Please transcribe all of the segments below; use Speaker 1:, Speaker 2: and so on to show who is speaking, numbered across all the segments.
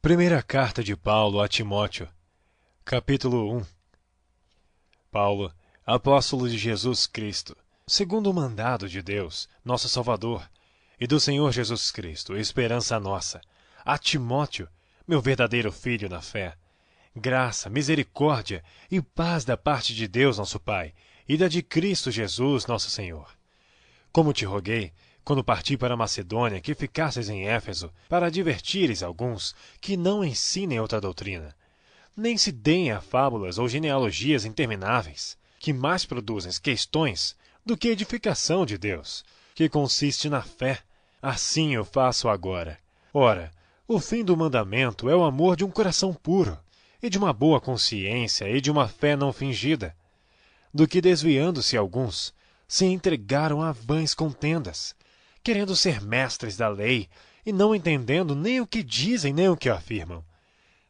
Speaker 1: Primeira carta de Paulo a Timóteo, capítulo 1. Paulo, apóstolo de Jesus Cristo, segundo o mandado de Deus, nosso Salvador, e do Senhor Jesus Cristo, esperança nossa, a Timóteo, meu verdadeiro filho na fé, graça, misericórdia e paz da parte de Deus nosso Pai, e da de Cristo Jesus nosso Senhor. Como te roguei, quando parti para a Macedônia, que ficasses em Éfeso, para advertires alguns que não ensinem outra doutrina, nem se deem a fábulas ou genealogias intermináveis, que mais produzem questões do que edificação de Deus, que consiste na fé. Assim eu faço agora. Ora, o fim do mandamento é o amor de um coração puro, e de uma boa consciência e de uma fé não fingida, do que desviando-se alguns, se entregaram a vãs contendas, querendo ser mestres da lei e não entendendo nem o que dizem nem o que afirmam.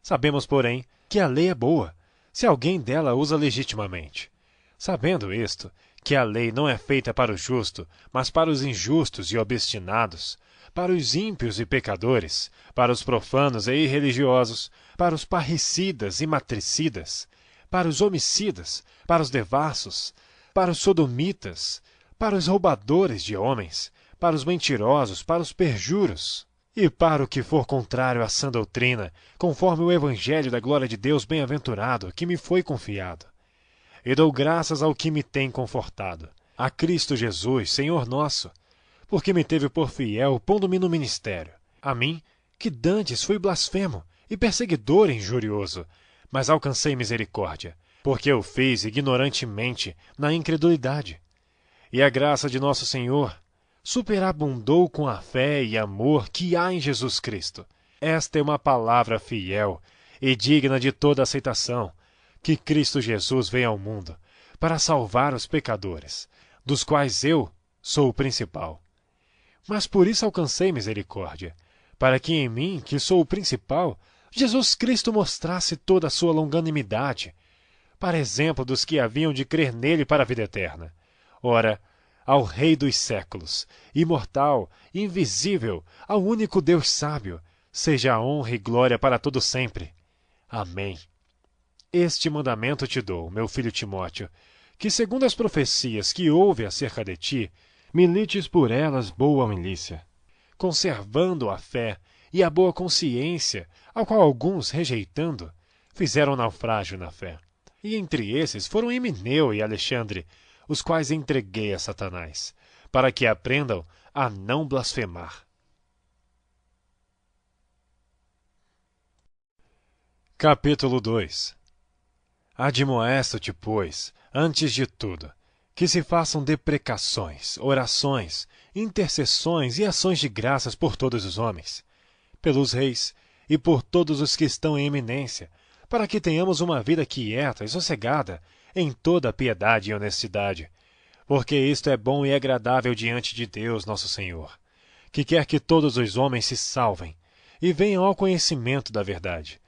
Speaker 1: Sabemos, porém, que a lei é boa, se alguém dela usa legitimamente. Sabendo isto, que a lei não é feita para o justo, mas para os injustos e obstinados, para os ímpios e pecadores, para os profanos e irreligiosos, para os parricidas e matricidas, para os homicidas, para os devassos, para os sodomitas, para os roubadores de homens, para os mentirosos, para os perjuros, e para o que for contrário à sã doutrina, conforme o evangelho da glória de Deus bem-aventurado, que me foi confiado. E dou graças ao que me tem confortado, a Cristo Jesus, Senhor nosso, porque me teve por fiel, pondo-me no ministério, a mim, que dantes fui blasfemo e perseguidor injurioso, mas alcancei misericórdia, porque eu fiz ignorantemente na incredulidade. E a graça de nosso Senhor superabundou com a fé e amor que há em Jesus Cristo. Esta é uma palavra fiel e digna de toda aceitação, que Cristo Jesus veio ao mundo para salvar os pecadores, dos quais eu sou o principal. Mas por isso alcancei misericórdia, para que em mim, que sou o principal, Jesus Cristo mostrasse toda a sua longanimidade, para exemplo dos que haviam de crer nele para a vida eterna. Ora, ao Rei dos séculos, imortal, invisível, ao único Deus sábio, seja a honra e glória para todo sempre. Amém. Este mandamento te dou, meu filho Timóteo, que segundo as profecias que houve acerca de ti, milites por elas boa milícia, conservando a fé e a boa consciência, ao qual alguns, rejeitando, fizeram naufrágio na fé. E entre esses foram Himeneu e Alexandre, os quais entreguei a Satanás, para que aprendam a não blasfemar. Capítulo 2. Admoesto-te, pois, antes de tudo, que se façam deprecações, orações, intercessões e ações de graças por todos os homens, pelos reis e por todos os que estão em eminência, para que tenhamos uma vida quieta e sossegada, em toda a piedade e honestidade, porque isto é bom e agradável diante de Deus nosso Senhor, que quer que todos os homens se salvem e venham ao conhecimento da verdade.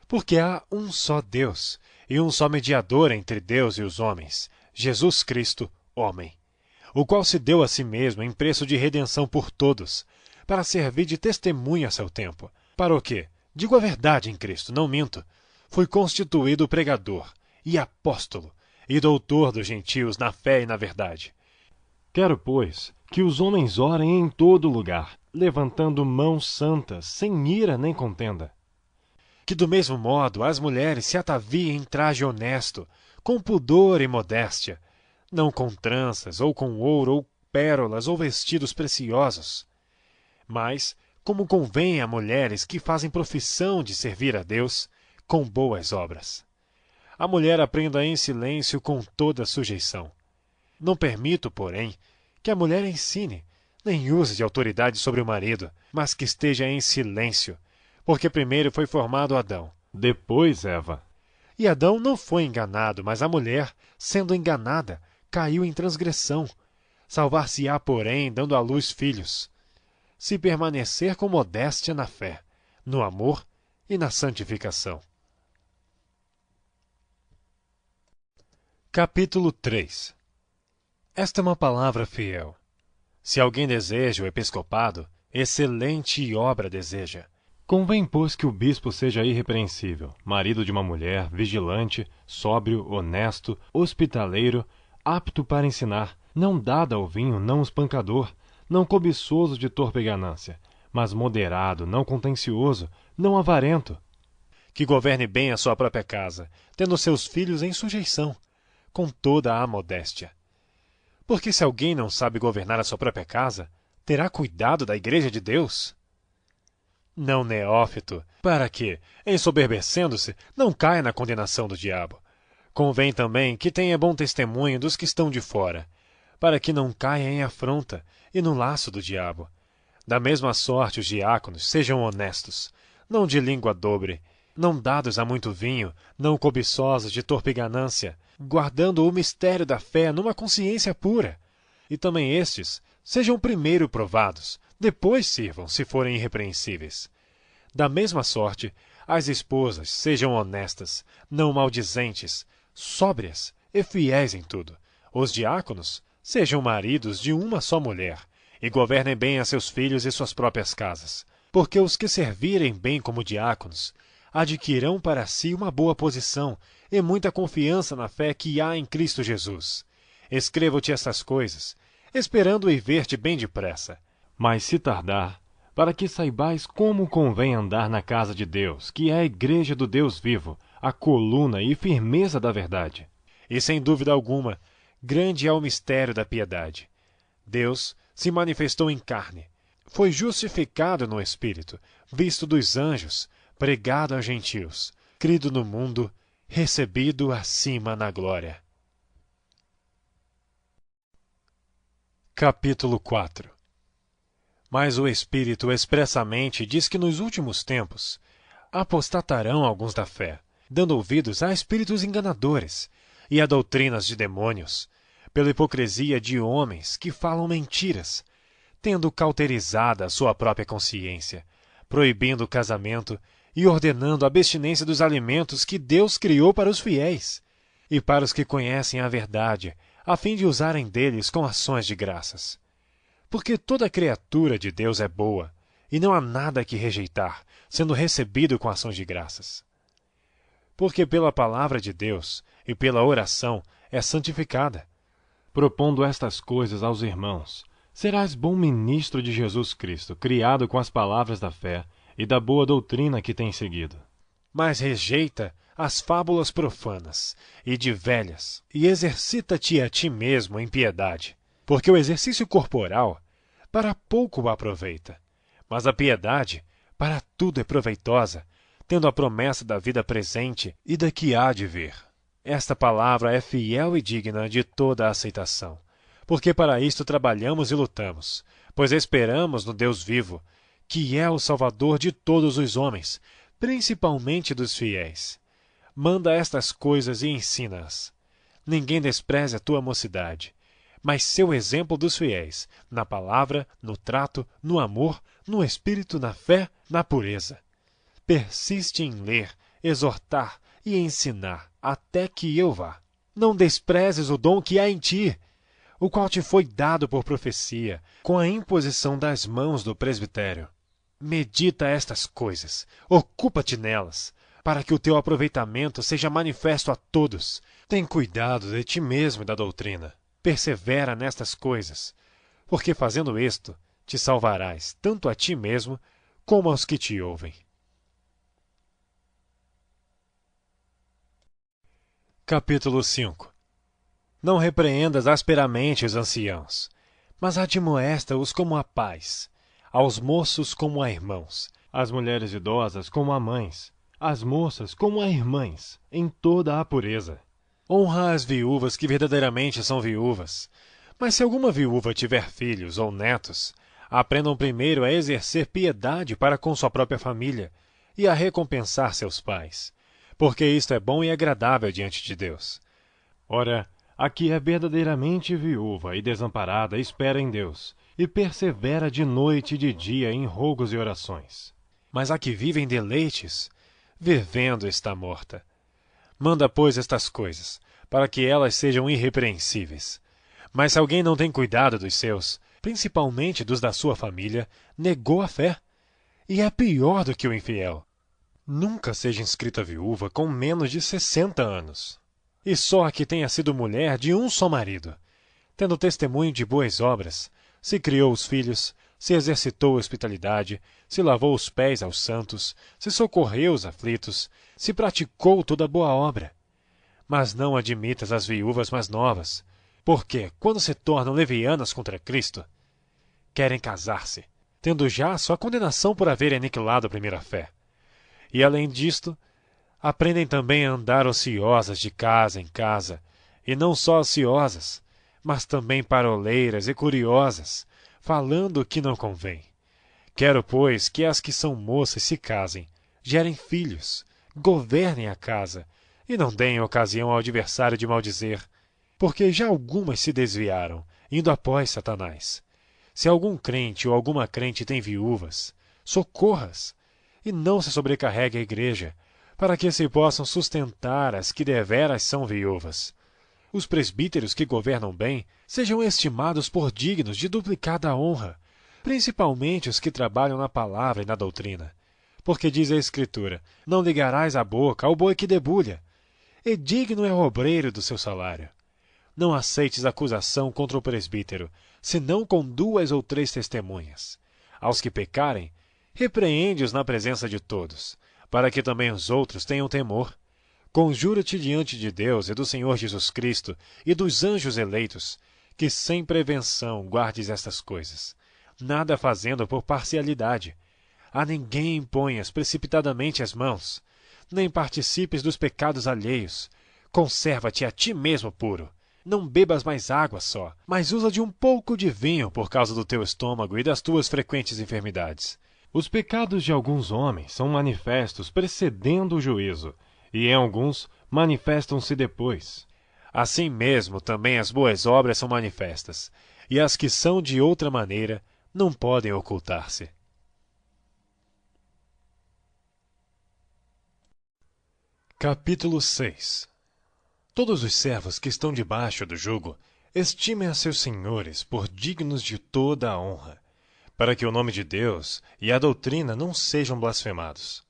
Speaker 1: Porque há um só Deus e um só mediador entre Deus e os homens, Jesus Cristo, homem, o qual se deu a si mesmo em preço de redenção por todos, para servir de testemunho a seu tempo. Para o quê? Digo a verdade em Cristo, não minto. Fui constituído pregador e apóstolo e doutor dos gentios na fé e na verdade. Quero, pois, que os homens orem em todo lugar, levantando mãos santas, sem ira nem contenda. Que do mesmo modo as mulheres se ataviem em traje honesto, com pudor e modéstia, não com tranças, ou com ouro, ou pérolas, ou vestidos preciosos, mas, como convém a mulheres que fazem profissão de servir a Deus, com boas obras. A mulher aprenda em silêncio com toda sujeição. Não permito, porém, que a mulher ensine, nem use de autoridade sobre o marido, mas que esteja em silêncio, porque primeiro foi formado Adão, depois Eva. E Adão não foi enganado, mas a mulher, sendo enganada, caiu em transgressão. Salvar-se-á, porém, dando à luz filhos, se permanecer com modéstia na fé, no amor e na santificação. Capítulo 3. Esta é uma palavra fiel. Se alguém deseja o episcopado, excelente obra deseja. Convém, pois, que o bispo seja irrepreensível, marido de uma mulher, vigilante, sóbrio, honesto, hospitaleiro, apto para ensinar, não dado ao vinho, não espancador, não cobiçoso de torpe ganância, mas moderado, não contencioso, não avarento. Que governe bem a sua própria casa, tendo seus filhos em sujeição, com toda a modéstia. Porque se alguém não sabe governar a sua própria casa, terá cuidado da igreja de Deus? Não, neófito, para que, ensoberbecendo-se, não caia na condenação do diabo. Convém também que tenha bom testemunho dos que estão de fora, para que não caia em afronta e no laço do diabo. Da mesma sorte os diáconos sejam honestos, não de língua dobre, não dados a muito vinho, não cobiçosos de torpe ganância, guardando o mistério da fé numa consciência pura. E também estes sejam primeiro provados, depois sirvam, se forem irrepreensíveis. Da mesma sorte, as esposas sejam honestas, não maldizentes, sóbrias e fiéis em tudo. Os diáconos sejam maridos de uma só mulher, e governem bem a seus filhos e suas próprias casas. Porque os que servirem bem como diáconos adquirirão para si uma boa posição e muita confiança na fé que há em Cristo Jesus. Escrevo-te estas coisas, esperando ir ver-te bem depressa. Mas se tardar, para que saibais como convém andar na casa de Deus, que é a igreja do Deus vivo, a coluna e firmeza da verdade. E sem dúvida alguma, grande é o mistério da piedade. Deus se manifestou em carne, foi justificado no Espírito, visto dos anjos, pregado aos gentios, crido no mundo, recebido acima na glória. Capítulo 4. Mas o Espírito expressamente diz que nos últimos tempos apostatarão alguns da fé, dando ouvidos a espíritos enganadores e a doutrinas de demônios, pela hipocrisia de homens que falam mentiras, tendo cauterizada a sua própria consciência, proibindo o casamento e ordenando a abstinência dos alimentos que Deus criou para os fiéis e para os que conhecem a verdade, a fim de usarem deles com ações de graças. Porque toda criatura de Deus é boa, e não há nada que rejeitar, sendo recebido com ações de graças. Porque pela palavra de Deus e pela oração é santificada. Propondo estas coisas aos irmãos, serás bom ministro de Jesus Cristo, criado com as palavras da fé e da boa doutrina que tens seguido. Mas rejeita as fábulas profanas e de velhas, e exercita-te a ti mesmo em piedade. Porque o exercício corporal para pouco aproveita, mas a piedade para tudo é proveitosa, tendo a promessa da vida presente e da que há de vir. Esta palavra é fiel e digna de toda a aceitação, porque para isto trabalhamos e lutamos, pois esperamos no Deus vivo, que é o Salvador de todos os homens, principalmente dos fiéis. Manda estas coisas e ensina-as. Ninguém despreze a tua mocidade, mas seu exemplo dos fiéis, na palavra, no trato, no amor, no espírito, na fé, na pureza. Persiste em ler, exortar e ensinar, até que eu vá. Não desprezes o dom que há em ti, o qual te foi dado por profecia, com a imposição das mãos do presbitério. Medita estas coisas, ocupa-te nelas, para que o teu aproveitamento seja manifesto a todos. Tem cuidado de ti mesmo e da doutrina. Persevera nestas coisas, porque fazendo isto, te salvarás tanto a ti mesmo como aos que te ouvem. Capítulo 5. Não repreendas asperamente os anciãos, mas admoesta-os como a pais, aos moços como a irmãos, às mulheres idosas como a mães, às moças como a irmãs, em toda a pureza. Honra as viúvas que verdadeiramente são viúvas. Mas se alguma viúva tiver filhos ou netos, aprendam primeiro a exercer piedade para com sua própria família e a recompensar seus pais, porque isto é bom e agradável diante de Deus. Ora, a que é verdadeiramente viúva e desamparada espera em Deus, e persevera de noite e de dia em rogos e orações. Mas a que vive em deleites, vivendo está morta. Manda, pois, estas coisas, para que elas sejam irrepreensíveis. Mas se alguém não tem cuidado dos seus, principalmente dos da sua família, negou a fé, e é pior do que o infiel. Nunca seja inscrita viúva com menos de 60 anos. E só a que tenha sido mulher de um só marido, tendo testemunho de boas obras, se criou os filhos, se exercitou a hospitalidade, se lavou os pés aos santos, se socorreu os aflitos, se praticou toda boa obra. Mas não admitas as viúvas mais novas, porque, quando se tornam levianas contra Cristo, querem casar-se, tendo já sua condenação por haver aniquilado a primeira fé. E, além disto, aprendem também a andar ociosas de casa em casa, e não só ociosas, mas também paroleiras e curiosas, falando o que não convém. Quero, pois, que as que são moças se casem, gerem filhos, governem a casa, e não deem ocasião ao adversário de maldizer, porque já algumas se desviaram, indo após Satanás. Se algum crente ou alguma crente tem viúvas, socorras, e não se sobrecarregue a igreja, para que se possam sustentar as que deveras são viúvas. Os presbíteros que governam bem sejam estimados por dignos de duplicada honra, principalmente os que trabalham na palavra e na doutrina. Porque diz a Escritura, não ligarás a boca ao boi que debulha, e digno é o obreiro do seu salário. Não aceites acusação contra o presbítero, senão com 2 ou 3 testemunhas. Aos que pecarem, repreende-os na presença de todos, para que também os outros tenham temor. Conjuro-te diante de Deus e do Senhor Jesus Cristo e dos anjos eleitos, que sem prevenção guardes estas coisas, nada fazendo por parcialidade. A ninguém imponhas precipitadamente as mãos, nem participes dos pecados alheios. Conserva-te a ti mesmo puro. Não bebas mais água só, mas usa de um pouco de vinho por causa do teu estômago e das tuas frequentes enfermidades. Os pecados de alguns homens são manifestos precedendo o juízo, e em alguns manifestam-se depois. Assim mesmo também as boas obras são manifestas, e as que são de outra maneira não podem ocultar-se. Capítulo 6. Todos os servos que estão debaixo do jugo estimem a seus senhores por dignos de toda a honra, para que o nome de Deus e a doutrina não sejam blasfemados.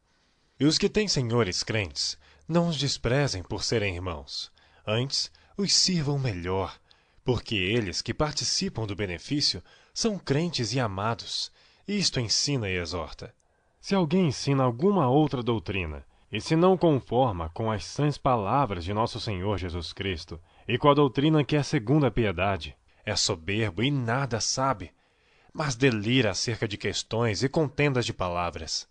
Speaker 1: E os que têm senhores crentes, não os desprezem por serem irmãos, antes os sirvam melhor, porque eles que participam do benefício são crentes e amados. Isto ensina e exorta. Se alguém ensina alguma outra doutrina, e se não conforma com as sãs palavras de nosso Senhor Jesus Cristo, e com a doutrina que é segundo a piedade, é soberbo e nada sabe, mas delira acerca de questões e contendas de palavras,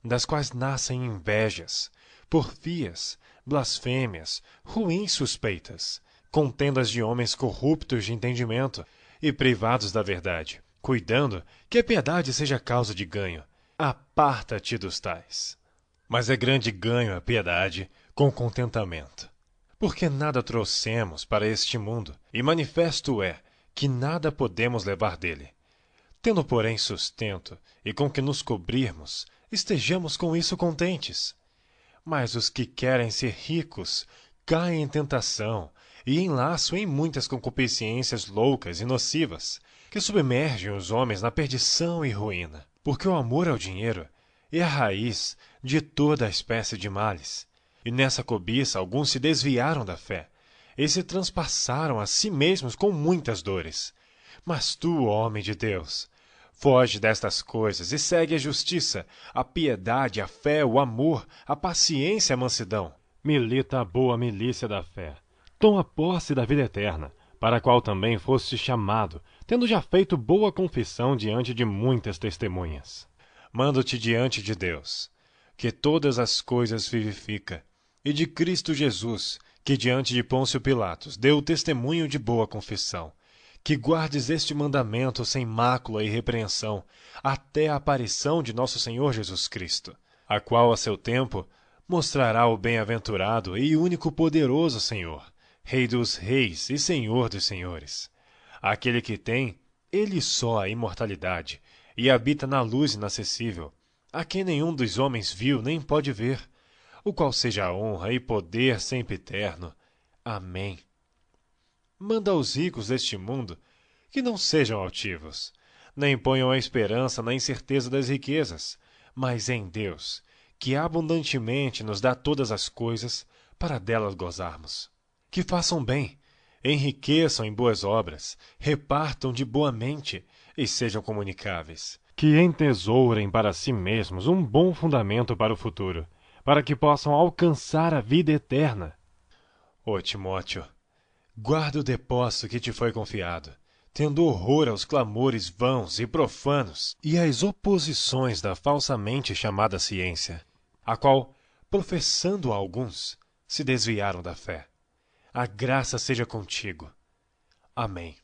Speaker 1: das quais nascem invejas, porfias, blasfêmias, ruins suspeitas, contendas de homens corruptos de entendimento e privados da verdade, cuidando que a piedade seja causa de ganho. Aparta-te dos tais. Mas é grande ganho a piedade com contentamento. Porque nada trouxemos para este mundo, e manifesto é que nada podemos levar dele. Tendo, porém, sustento e com que nos cobrirmos, estejamos com isso contentes. Mas os que querem ser ricos caem em tentação e em laço em muitas concupiscências loucas e nocivas, que submergem os homens na perdição e ruína. Porque o amor ao dinheiro é a raiz de toda a espécie de males. E nessa cobiça alguns se desviaram da fé, e se transpassaram a si mesmos com muitas dores. Mas tu, homem de Deus, foge destas coisas e segue a justiça, a piedade, a fé, o amor, a paciência e a mansidão. Milita a boa milícia da fé. Toma posse da vida eterna, para a qual também foste chamado, tendo já feito boa confissão diante de muitas testemunhas. Mando-te diante de Deus, que todas as coisas vivifica, e de Cristo Jesus, que diante de Pôncio Pilatos deu testemunho de boa confissão, que guardes este mandamento sem mácula e repreensão, até a aparição de nosso Senhor Jesus Cristo, a qual a seu tempo mostrará o bem-aventurado e único poderoso Senhor, Rei dos reis e Senhor dos senhores. Aquele que tem, ele só, a imortalidade, e habita na luz inacessível, a quem nenhum dos homens viu nem pode ver, o qual seja a honra e poder sempre eterno. Amém. Manda aos ricos deste mundo que não sejam altivos, nem ponham a esperança na incerteza das riquezas, mas em Deus, que abundantemente nos dá todas as coisas para delas gozarmos. Que façam bem, enriqueçam em boas obras, repartam de boa mente e sejam comunicáveis. Que entesourem para si mesmos um bom fundamento para o futuro, para que possam alcançar a vida eterna. Ó Timóteo, guarda o depósito que te foi confiado, tendo horror aos clamores vãos e profanos e às oposições da falsamente chamada ciência, a qual, professando alguns, se desviaram da fé. A graça seja contigo. Amém.